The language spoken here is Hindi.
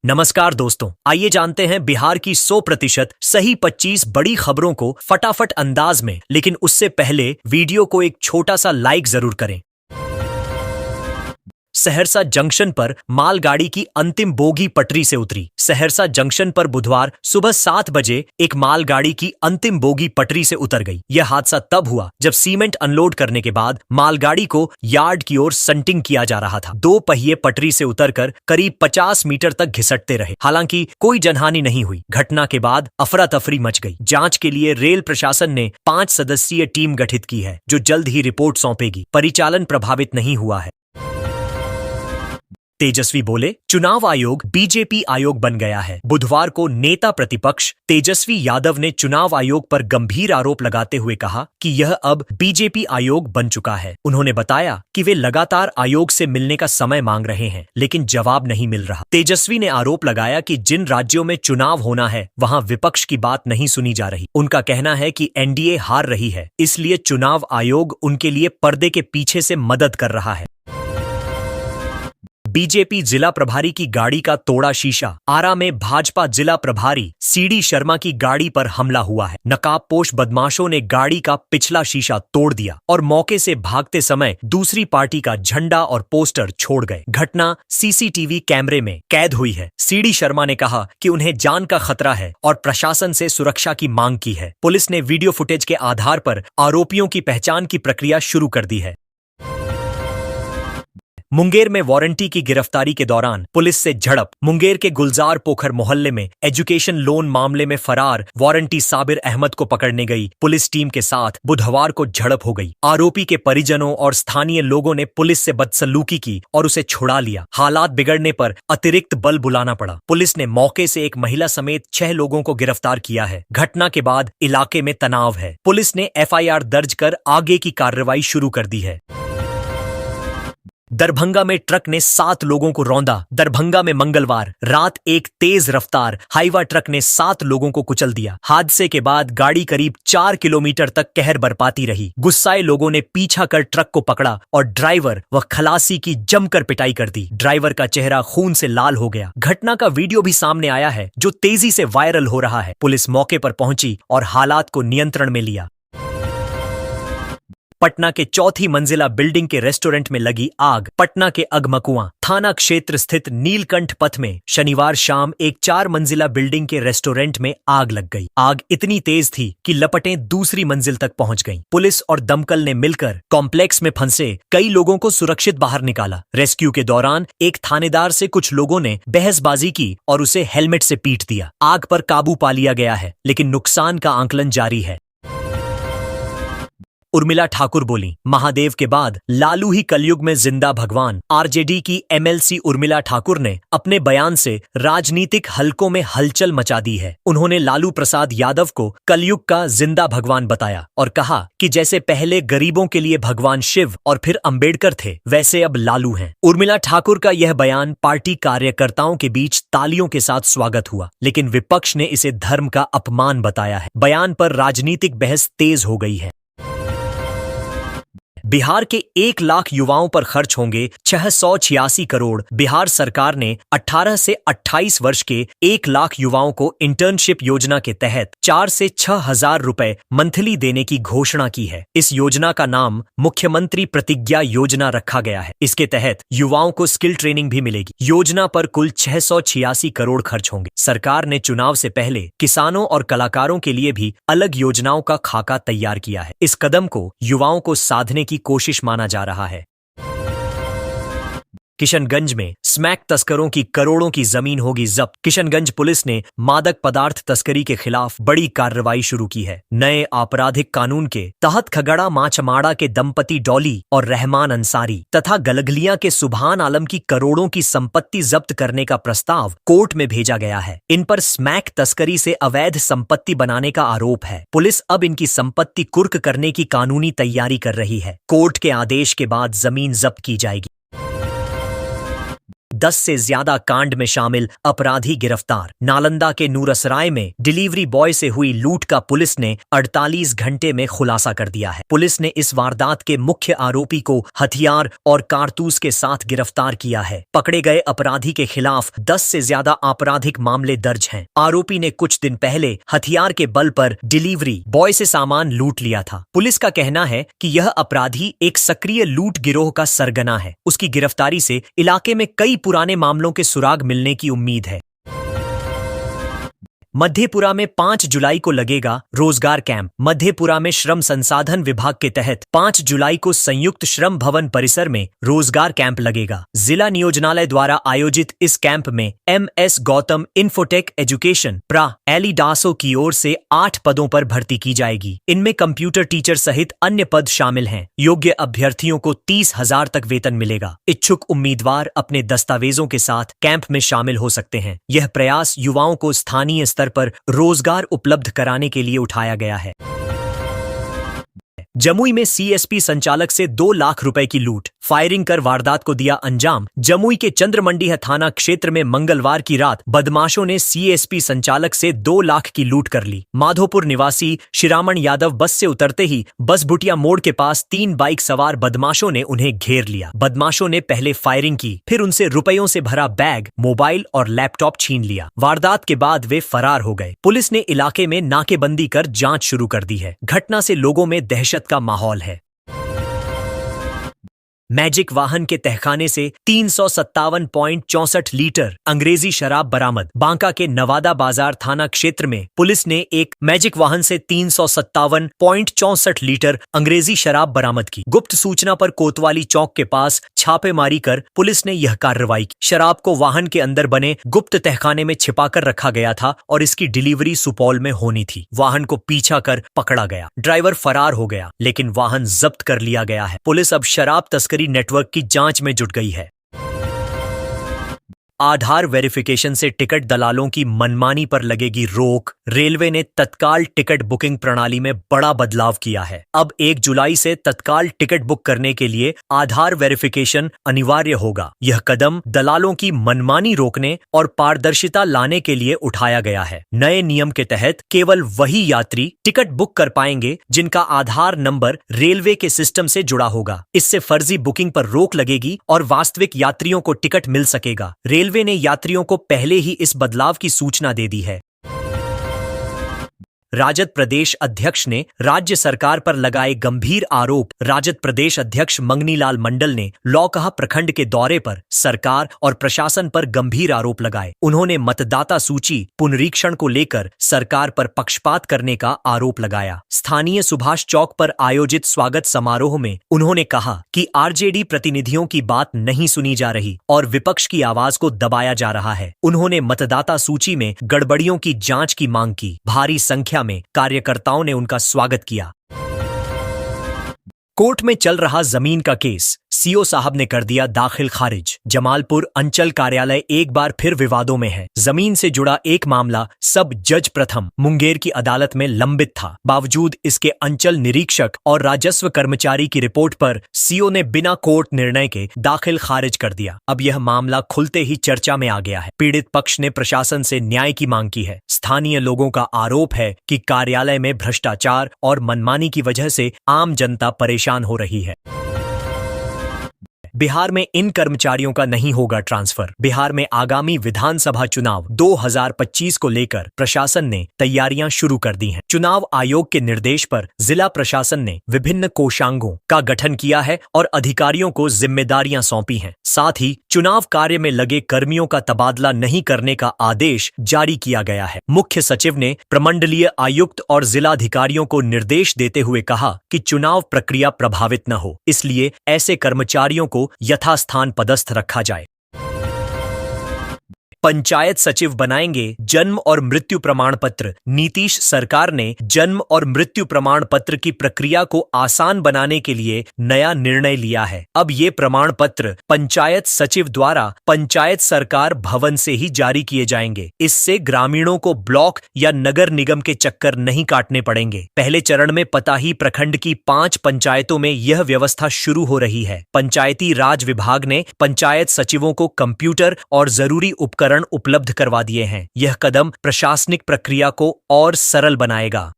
नमस्कार दोस्तों, आइए जानते हैं बिहार की 100% सही 25 बड़ी खबरों को फटाफट अंदाज में। लेकिन उससे पहले वीडियो को एक छोटा सा लाइक जरूर करें। सहरसा जंक्शन पर मालगाड़ी की अंतिम बोगी पटरी से उतरी। सहरसा जंक्शन पर बुधवार सुबह 7 बजे एक मालगाड़ी की अंतिम बोगी पटरी से उतर गई। यह हादसा तब हुआ जब सीमेंट अनलोड करने के बाद मालगाड़ी को यार्ड की ओर संटिंग किया जा रहा था। 2 पहिए पटरी से उतरकर करीब 50 मीटर तक घिसटते रहे। हालांकि कोई जनहानि नहीं हुई। घटना के बाद अफरा तफरी मच गई। जांच के लिए रेल प्रशासन ने 5 सदस्यीय टीम गठित की है, जो जल्द ही रिपोर्ट सौंपेगी। परिचालन प्रभावित नहीं हुआ है। तेजस्वी बोले, चुनाव आयोग बीजेपी आयोग बन गया है। बुधवार को नेता प्रतिपक्ष तेजस्वी यादव ने चुनाव आयोग पर गंभीर आरोप लगाते हुए कहा कि यह अब बीजेपी आयोग बन चुका है। उन्होंने बताया कि वे लगातार आयोग से मिलने का समय मांग रहे हैं, लेकिन जवाब नहीं मिल रहा। तेजस्वी ने आरोप लगाया कि जिन राज्यों में चुनाव होना है वहां विपक्ष की बात नहीं सुनी जा रही। उनका कहना है कि एनडीए हार रही है, इसलिए चुनाव आयोग उनके लिए पर्दे के पीछे से मदद कर रहा है। बीजेपी जिला प्रभारी की गाड़ी का तोड़ा शीशा। आरा में भाजपा जिला प्रभारी सीडी शर्मा की गाड़ी पर हमला हुआ है। नकाबपोश बदमाशों ने गाड़ी का पिछला शीशा तोड़ दिया और मौके से भागते समय दूसरी पार्टी का झंडा और पोस्टर छोड़ गए। घटना सीसीटीवी कैमरे में कैद हुई है। सीडी शर्मा ने कहा कि उन्हें जान का खतरा है और प्रशासन से सुरक्षा की मांग की है। पुलिस ने वीडियो फुटेज के आधार पर आरोपियों की पहचान की प्रक्रिया शुरू कर दी है। मुंगेर में वारंटी की गिरफ्तारी के दौरान पुलिस से झड़प। मुंगेर के गुलजार पोखर मोहल्ले में एजुकेशन लोन मामले में फरार वारंटी साबिर अहमद को पकड़ने गई पुलिस टीम के साथ बुधवार को झड़प हो गई। आरोपी के परिजनों और स्थानीय लोगों ने पुलिस से बदसलूकी की और उसे छुड़ा लिया। हालात बिगड़ने पर अतिरिक्त बल बुलाना पड़ा। पुलिस ने मौके से एक महिला समेत 6 लोगों को गिरफ्तार किया है। घटना के बाद इलाके में तनाव है। पुलिस ने एफआईआर दर्ज कर आगे की कार्रवाई शुरू कर दी है। दरभंगा में ट्रक ने 7 लोगों को रौंदा। दरभंगा में मंगलवार रात एक तेज रफ्तार हाईवा ट्रक ने 7 लोगों को कुचल दिया। हादसे के बाद गाड़ी करीब 4 किलोमीटर तक कहर बरपाती रही। गुस्साए लोगों ने पीछा कर ट्रक को पकड़ा और ड्राइवर व खलासी की जमकर पिटाई कर दी। ड्राइवर का चेहरा खून से लाल हो गया। घटना का वीडियो भी सामने आया है, जो तेजी से वायरल हो रहा है। पुलिस मौके पर पहुंची और हालात को नियंत्रण में लिया। पटना के 4थी मंजिला बिल्डिंग के रेस्टोरेंट में लगी आग। पटना के अगमकुआं थाना क्षेत्र स्थित नीलकंठ पथ में शनिवार शाम एक 4 मंजिला बिल्डिंग के रेस्टोरेंट में आग लग गई। आग इतनी तेज थी कि लपटें दूसरी मंजिल तक पहुंच गईं। पुलिस और दमकल ने मिलकर कॉम्प्लेक्स में फंसे कई लोगों को सुरक्षित बाहर निकाला। रेस्क्यू के दौरान एक थानेदार से कुछ लोगों ने बहसबाजी की और उसे हेलमेट से पीट दिया। आग पर काबू पा लिया गया है, लेकिन नुकसान का आंकलन जारी है। उर्मिला ठाकुर बोली, महादेव के बाद लालू ही कलयुग में जिंदा भगवान। आरजेडी की एमएलसी उर्मिला ठाकुर ने अपने बयान से राजनीतिक हलकों में हलचल मचा दी है। उन्होंने लालू प्रसाद यादव को कलयुग का जिंदा भगवान बताया और कहा कि जैसे पहले गरीबों के लिए भगवान शिव और फिर अंबेडकर थे, वैसे अब लालू हैं। उर्मिला ठाकुर का यह बयान पार्टी कार्यकर्ताओं के बीच तालियों के साथ स्वागत हुआ, लेकिन विपक्ष ने इसे धर्म का अपमान बताया है। बयान पर राजनीतिक बहस तेज हो गई है। बिहार के 1 लाख युवाओं पर खर्च होंगे 686 करोड़। बिहार सरकार ने 18 से 28 वर्ष के 1 लाख युवाओं को इंटर्नशिप योजना के तहत 4 से 6 हजार रुपए मंथली देने की घोषणा की है। इस योजना का नाम मुख्यमंत्री प्रतिज्ञा योजना रखा गया है। इसके तहत युवाओं को स्किल ट्रेनिंग भी मिलेगी। योजना पर कुल 686 करोड़ खर्च होंगे। सरकार ने चुनाव से पहले किसानों और कलाकारों के लिए भी अलग योजनाओं का खाका तैयार किया है। इस कदम को युवाओं को साधने की कोशिश माना जा रहा है। किशनगंज में स्मैक तस्करों की करोड़ों की जमीन होगी जब्त। किशनगंज पुलिस ने मादक पदार्थ तस्करी के खिलाफ बड़ी कार्रवाई शुरू की है। नए आपराधिक कानून के तहत खगड़ा माचमाड़ा के दंपति डॉली और रहमान अंसारी तथा गलगलिया के सुभान आलम की करोड़ों की संपत्ति जब्त करने का प्रस्ताव कोर्ट में भेजा गया है। इन पर स्मैक तस्करी से अवैध संपत्ति बनाने का आरोप है। पुलिस अब इनकी संपत्ति कुर्क करने की कानूनी तैयारी कर रही है। कोर्ट के आदेश के बाद जमीन जब्त की जाएगी। 10 से ज्यादा कांड में शामिल अपराधी गिरफ्तार। नालंदा के नूरसराय में डिलीवरी बॉय से हुई लूट का पुलिस ने 48 घंटे में खुलासा कर दिया है। पुलिस ने इस वारदात के मुख्य आरोपी को हथियार और कारतूस के साथ गिरफ्तार किया है। पकड़े गए अपराधी के खिलाफ 10 से ज्यादा आपराधिक मामले दर्ज हैं। आरोपी ने कुछ दिन पहले हथियार के बल पर डिलीवरी बॉय से सामान लूट लिया था। पुलिस का कहना है कि यह अपराधी एक सक्रिय लूट गिरोह का सरगना है। उसकी गिरफ्तारी से इलाके में कई पुराने मामलों के सुराग मिलने की उम्मीद है। मधेपुरा में 5 जुलाई को लगेगा रोजगार कैंप। मधेपुरा में श्रम संसाधन विभाग के तहत 5 जुलाई को संयुक्त श्रम भवन परिसर में रोजगार कैंप लगेगा। जिला नियोजनालय द्वारा आयोजित इस कैंप में MS गौतम इंफोटेक एजुकेशन प्रा एलिडासो की ओर से 8 पदों पर भर्ती की जाएगी। इनमें कंप्यूटर टीचर सहित अन्य पद शामिल हैं। योग्य अभ्यर्थियों को 30,000 तक वेतन मिलेगा। इच्छुक उम्मीदवार अपने दस्तावेजों के साथ कैंप में शामिल हो सकते हैं। यह प्रयास युवाओं को स्थानीय स्तर पर रोजगार उपलब्ध कराने के लिए उठाया गया है। जमुई में CSP संचालक से 2 लाख रुपए की लूट। फायरिंग कर वारदात को दिया अंजाम। जमुई के चंद्रमंडी थाना क्षेत्र में मंगलवार की रात बदमाशों ने CSP संचालक से 2 लाख की लूट कर ली। माधोपुर निवासी शिरामण यादव बस से उतरते ही बसबुटिया मोड़ के पास 3 बाइक सवार बदमाशों ने उन्हें घेर लिया। बदमाशों ने पहले फायरिंग की, फिर उनसे रुपयों से भरा बैग, मोबाइल और लैपटॉप छीन लिया। वारदात के बाद वे फरार हो गए। पुलिस ने इलाके में नाकेबंदी कर जांच शुरू कर दी है। घटना से लोगों में दहशत का माहौल है। मैजिक वाहन के तहखाने से 357.64 लीटर अंग्रेजी शराब बरामद। बांका के नवादा बाजार थाना क्षेत्र में पुलिस ने एक मैजिक वाहन से 357.64 लीटर अंग्रेजी शराब बरामद की। गुप्त सूचना पर कोतवाली चौक के पास छापेमारी कर पुलिस ने यह कार्रवाई की। शराब को वाहन के अंदर बने गुप्त तहखाने में छिपाकर रखा गया था और इसकी डिलीवरी सुपौल में होनी थी। वाहन को पीछा कर पकड़ा गया। ड्राइवर फरार हो गया, लेकिन वाहन जब्त कर लिया गया है। पुलिस अब शराब तस्करी नेटवर्क की जांच में जुट गई है। आधार वेरिफिकेशन से टिकट दलालों की मनमानी पर लगेगी रोक। रेलवे ने तत्काल टिकट बुकिंग प्रणाली में बड़ा बदलाव किया है। अब 1 जुलाई से तत्काल टिकट बुक करने के लिए आधार वेरिफिकेशन अनिवार्य होगा। यह कदम दलालों की मनमानी रोकने और पारदर्शिता लाने के लिए उठाया गया है। नए नियम के तहत केवल वही यात्री टिकट बुक कर पाएंगे जिनका आधार नंबर रेलवे के सिस्टम से जुड़ा होगा। इससे फर्जी बुकिंग पर रोक लगेगी और वास्तविक यात्रियों को टिकट मिल सकेगा। रेलवे ने यात्रियों को पहले ही इस बदलाव की सूचना दे दी है। राजद प्रदेश अध्यक्ष ने राज्य सरकार पर लगाए गंभीर आरोप। राजद प्रदेश अध्यक्ष मंगनीलाल मंडल ने लौकहा प्रखंड के दौरे पर सरकार और प्रशासन पर गंभीर आरोप लगाए। उन्होंने मतदाता सूची पुनरीक्षण को लेकर सरकार पर पक्षपात करने का आरोप लगाया। स्थानीय सुभाष चौक पर आयोजित स्वागत समारोह में उन्होंने कहा कि RJD प्रतिनिधियों की बात नहीं सुनी जा रही और विपक्ष की आवाज को दबाया जा रहा है। उन्होंने मतदाता सूची में गड़बड़ियों की जांच की मांग की। भारी संख्या में कार्यकर्ताओं ने उनका स्वागत किया। कोर्ट में चल रहा जमीन का केस, सीओ साहब ने कर दिया दाखिल खारिज। जमालपुर अंचल कार्यालय एक बार फिर विवादों में है। जमीन से जुड़ा एक मामला सब जज प्रथम मुंगेर की अदालत में लंबित था। बावजूद इसके अंचल निरीक्षक और राजस्व कर्मचारी की रिपोर्ट पर सीओ ने बिना कोर्ट निर्णय के दाखिल खारिज कर दिया। अब यह मामला खुलते ही चर्चा में आ गया है। पीड़ित पक्ष ने प्रशासन से न्याय की मांग की है। स्थानीय लोगों का आरोप है कि कार्यालय में भ्रष्टाचार और मनमानी की वजह से आम जनता परेशान हो रही है। बिहार में इन कर्मचारियों का नहीं होगा ट्रांसफर। बिहार में आगामी विधानसभा चुनाव 2025 को लेकर प्रशासन ने तैयारियां शुरू कर दी हैं। चुनाव आयोग के निर्देश पर जिला प्रशासन ने विभिन्न कोषांगों का गठन किया है और अधिकारियों को जिम्मेदारियां सौंपी हैं। साथ ही चुनाव कार्य में लगे कर्मियों का तबादला नहीं करने का आदेश जारी किया गया है। मुख्य सचिव ने प्रमंडलीय आयुक्त और जिलाधिकारियों को निर्देश देते हुए कहा कि चुनाव प्रक्रिया प्रभावित न हो, इसलिए ऐसे कर्मचारियों को यथास्थान पदस्थ रखा जाए। पंचायत सचिव बनाएंगे जन्म और मृत्यु प्रमाण पत्र। नीतीश सरकार ने जन्म और मृत्यु प्रमाण पत्र की प्रक्रिया को आसान बनाने के लिए नया निर्णय लिया है। अब ये प्रमाण पत्र पंचायत सचिव द्वारा पंचायत सरकार भवन से ही जारी किए जाएंगे। इससे ग्रामीणों को ब्लॉक या नगर निगम के चक्कर नहीं काटने पड़ेंगे। पहले चरण में पताही प्रखंड की 5 पंचायतों में यह व्यवस्था शुरू हो रही है। पंचायती राज विभाग ने पंचायत सचिवों को कंप्यूटर और जरूरी उपकरण उपलब्ध करवा दिए हैं। यह कदम प्रशासनिक प्रक्रिया को और सरल बनाएगा।